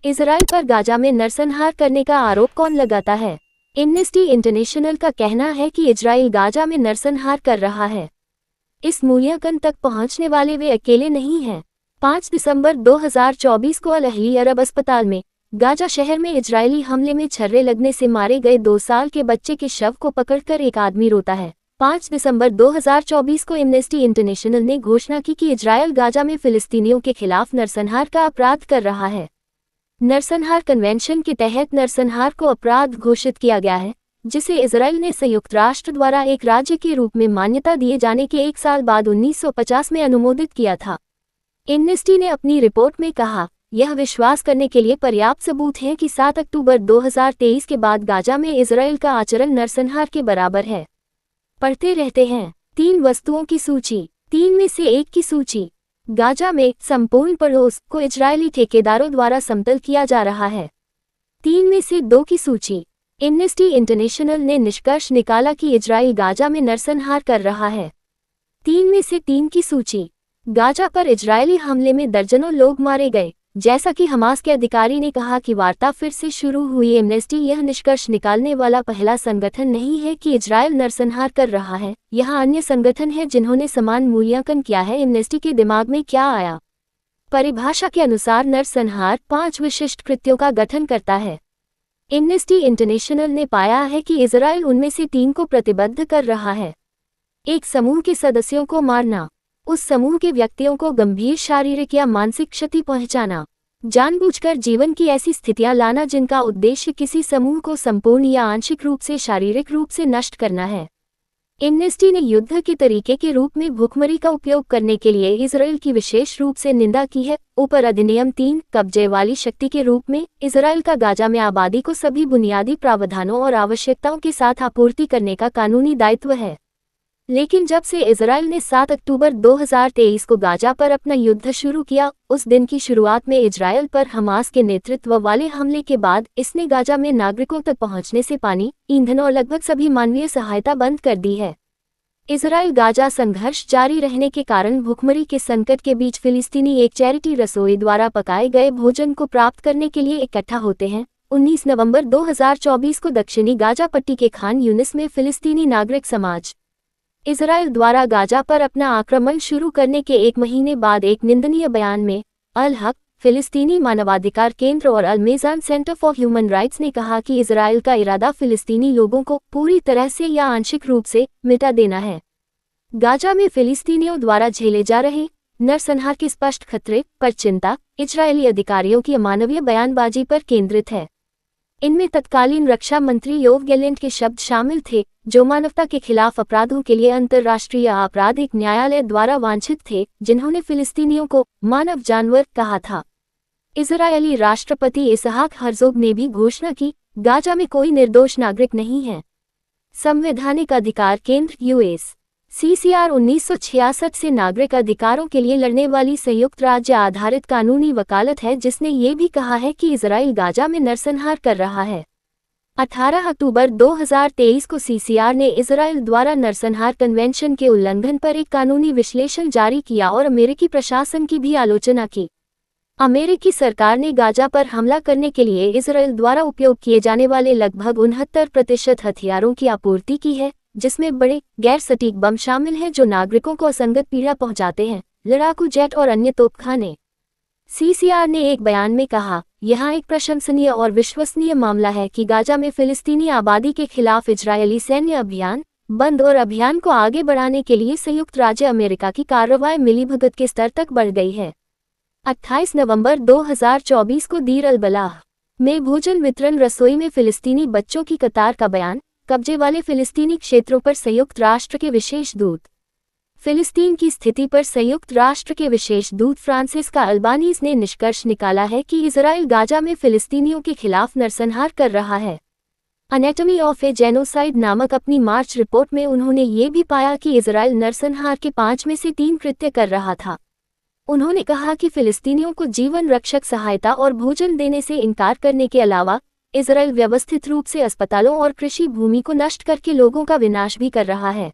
Israel पर Gaza में नरसंहार करने का आरोप कौन लगाता है? एम्नेस्टी इंटरनेशनल का कहना है कि इजराइल गाजा में नरसंहार कर रहा है। इस मूल्यांकन तक पहुंचने वाले वे अकेले नहीं हैं। 5 दिसंबर 2024 को अल अहली अरब अस्पताल में गाजा शहर में इजरायली हमले में छर्रे लगने से मारे गए 2 साल के बच्चे के शव को पकड़कर एक आदमी रोता है। 5 दिसंबर 2024 को एम्नेस्टी इंटरनेशनल ने घोषणा की कि इजराइल गाजा में फिलिस्तीनियों के खिलाफ नरसंहार का अपराध कर रहा है। नरसंहार कन्वेंशन के तहत नरसंहार को अपराध घोषित किया गया है, जिसे इजराइल ने संयुक्त राष्ट्र द्वारा एक राज्य के रूप में मान्यता दिए जाने के 1 साल बाद 1950 में अनुमोदित किया था। एम्नेस्टी ने अपनी रिपोर्ट में कहा, यह विश्वास करने के लिए पर्याप्त सबूत हैं कि 7 अक्टूबर 2023 के बाद गाजा में इजराइल का आचरण नरसंहार के बराबर है। पढ़ते रहते हैं। 3 वस्तुओं की सूची, 3 में से 1 की सूची। गाजा में संपूर्ण पड़ोस को इजरायली ठेकेदारों द्वारा समतल किया जा रहा है। 3 में से 2 की सूची। एम्नेस्टी इंटरनेशनल ने निष्कर्ष निकाला कि इजराइल गाजा में नरसंहार कर रहा है। 3 में से 3 की सूची। गाजा पर इजरायली हमले में दर्जनों लोग मारे गए। जैसा कि हमास के अधिकारी ने कहा कि वार्ता फिर से शुरू हुई। एम्नेस्टी यह निष्कर्ष निकालने वाला पहला संगठन नहीं है कि इजराइल नरसंहार कर रहा है। यहाँ अन्य संगठन हैं जिन्होंने समान मूल्यांकन किया है। एम्नेस्टी के दिमाग में क्या आया? परिभाषा के अनुसार नरसंहार 5 विशिष्ट कृत्यों का गठन करता है। एम्नेस्टी इंटरनेशनल ने पाया है कि इजराइल उनमें से 3 को प्रतिबद्ध कर रहा है। एक समूह के सदस्यों को मारना, उस समूह के व्यक्तियों को गंभीर शारीरिक या मानसिक क्षति पहुंचाना, जानबूझकर जीवन की ऐसी स्थितियां लाना जिनका उद्देश्य किसी समूह को संपूर्ण या आंशिक रूप से शारीरिक रूप से नष्ट करना है। एम्नेस्टी ने युद्ध के तरीके के रूप में भूखमरी का उपयोग करने के लिए इजराइल की विशेष रूप से निंदा की है। ऊपर अधिनियम 3 कब्जे वाली शक्ति के रूप में इजराइल का गाजा में आबादी को सभी बुनियादी प्रावधानों और आवश्यकताओं के साथ आपूर्ति करने का कानूनी दायित्व है। लेकिन जब से इजराइल ने 7 अक्टूबर 2023 को गाजा पर अपना युद्ध शुरू किया, उस दिन की शुरुआत में इजराइल पर हमास के नेतृत्व वाले हमले के बाद इसने गाजा में नागरिकों तक पहुंचने से पानी, ईंधन और लगभग सभी मानवीय सहायता बंद कर दी है। इजराइल गाजा संघर्ष जारी रहने के कारण भूखमरी के संकट के बीच फिलिस्तीनी एक चैरिटी रसोई द्वारा पकाए गए भोजन को प्राप्त करने के लिए इकट्ठा होते हैं। 19 नवंबर 2024 को दक्षिणी गाजा पट्टी के खान यूनिस में फिलिस्तीनी नागरिक समाज इजराइल द्वारा गाजा पर अपना आक्रमण शुरू करने के 1 महीने बाद एक निंदनीय बयान में अल हक, फिलिस्तीनी मानवाधिकार केंद्र और अल मेज़ान सेंटर फॉर ह्यूमन राइट्स ने कहा कि इजराइल का इरादा फिलिस्तीनी लोगों को पूरी तरह से या आंशिक रूप से मिटा देना है। गाजा में फिलिस्तीनियों द्वारा झेले जा रहे नरसंहार के स्पष्ट खतरे पर चिंता इजरायली अधिकारियों की अमानवीय बयानबाजी पर केंद्रित है। इनमें तत्कालीन रक्षा मंत्री योव गैलेंट के शब्द शामिल थे, जो मानवता के खिलाफ अपराधों के लिए अंतर्राष्ट्रीय आपराधिक न्यायालय द्वारा वांछित थे, जिन्होंने फिलिस्तीनियों को मानव जानवर कहा था। इजरायली राष्ट्रपति इसहाक हर्जोग ने भी घोषणा की, गाजा में कोई निर्दोष नागरिक नहीं है। संवैधानिक अधिकार केंद्र यूएस सीसीआर 1966 से नागरिक अधिकारों के लिए लड़ने वाली संयुक्त राज्य आधारित कानूनी वकालत है, जिसने ये भी कहा है कि इजराइल गाजा में नरसंहार कर रहा है। 18 अक्टूबर 2023 को सीसीआर ने इजराइल द्वारा नरसंहार कन्वेंशन के उल्लंघन पर एक कानूनी विश्लेषण जारी किया और अमेरिकी प्रशासन की भी आलोचना की। अमेरिकी सरकार ने गाजा पर हमला करने के लिए इजराइल द्वारा उपयोग किए जाने वाले लगभग 69% हथियारों की आपूर्ति की है, जिसमें बड़े गैर सटीक बम शामिल हैं जो नागरिकों को असंगत पीड़ा पहुंचाते हैं, लड़ाकू जेट और अन्य तोपखाने। सीसीआर ने एक बयान में कहा, यहां एक प्रशंसनीय और विश्वसनीय मामला है कि गाजा में फिलिस्तीनी आबादी के खिलाफ इजरायली सैन्य अभियान बंद और अभियान को आगे बढ़ाने के लिए संयुक्त राज्य अमेरिका की कार्रवाई मिलीभगत के स्तर तक बढ़ गई है। 28 नवंबर 2024 को दीर अल बलाह में भोजन वितरण रसोई में फिलिस्तीनी बच्चों की कतार का बयान, कब्जे वाले फिलिस्तीनी क्षेत्रों पर संयुक्त राष्ट्र के विशेष दूत। फिलिस्तीन की स्थिति पर संयुक्त राष्ट्र के विशेष दूत फ्रांसिस्का अल्बानीज़ ने निष्कर्ष निकाला है कि इजराइल गाजा में फिलिस्तीनियों के खिलाफ नरसंहार कर रहा है। एनाटॉमी ऑफ ए जेनोसाइड नामक अपनी मार्च रिपोर्ट में उन्होंने ये भी पाया कि इजराइल नरसंहार के 5 में से 3 कृत्य कर रहा था। उन्होंने कहा कि फिलिस्तीनियों को जीवन रक्षक सहायता और भोजन देने से इनकार करने के अलावा इजराइल व्यवस्थित रूप से अस्पतालों और कृषि भूमि को नष्ट करके लोगों का विनाश भी कर रहा है।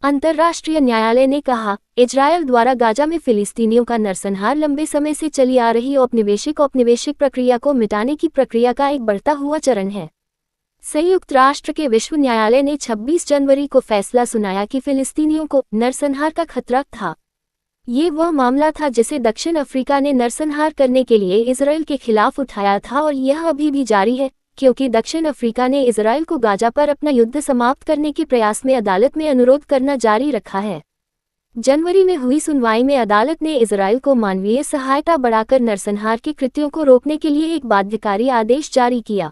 अंतर्राष्ट्रीय न्यायालय ने कहा, इजरायल द्वारा गाजा में फिलिस्तीनियों का नरसंहार लंबे समय से चली आ रही औपनिवेशिक प्रक्रिया को मिटाने की प्रक्रिया का एक बढ़ता हुआ चरण है। संयुक्त राष्ट्र के विश्व न्यायालय ने 26 जनवरी को फैसला सुनाया कि फिलिस्तीनियों को नरसंहार का खतरा था। ये वह मामला था जिसे दक्षिण अफ्रीका ने नरसंहार करने के लिए इजरायल के खिलाफ उठाया था और यह अभी भी जारी है, क्योंकि दक्षिण अफ्रीका ने इजरायल को गाजा पर अपना युद्ध समाप्त करने के प्रयास में अदालत में अनुरोध करना जारी रखा है। जनवरी में हुई सुनवाई में अदालत ने इजरायल को मानवीय सहायता बढ़ाकर नरसंहार के कृत्यों को रोकने के लिए एक बाध्यकारी आदेश जारी किया।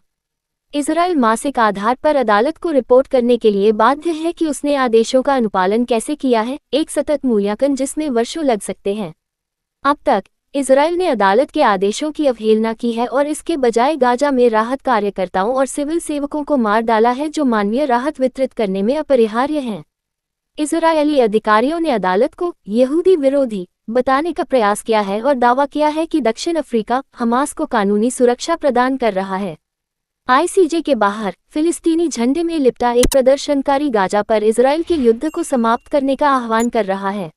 इजरायल मासिक आधार पर अदालत को रिपोर्ट करने के लिए बाध्य है कि उसने आदेशों का अनुपालन कैसे किया है, एक सतत मूल्यांकन जिसमें वर्षों लग सकते हैं। अब तक इजरायल ने अदालत के आदेशों की अवहेलना की है और इसके बजाय गाजा में राहत कार्यकर्ताओं और सिविल सेवकों को मार डाला है जो मानवीय राहत वितरित करने में अपरिहार्य हैं। इजरायली अधिकारियों ने अदालत को यहूदी विरोधी बताने का प्रयास किया है और दावा किया है कि दक्षिण अफ्रीका हमास को कानूनी सुरक्षा प्रदान कर रहा है। आईसीजे के बाहर फिलिस्तीनी झंडे में लिपटा एक प्रदर्शनकारी गाजा पर इजरायल के युद्ध को समाप्त करने का आह्वान कर रहा है।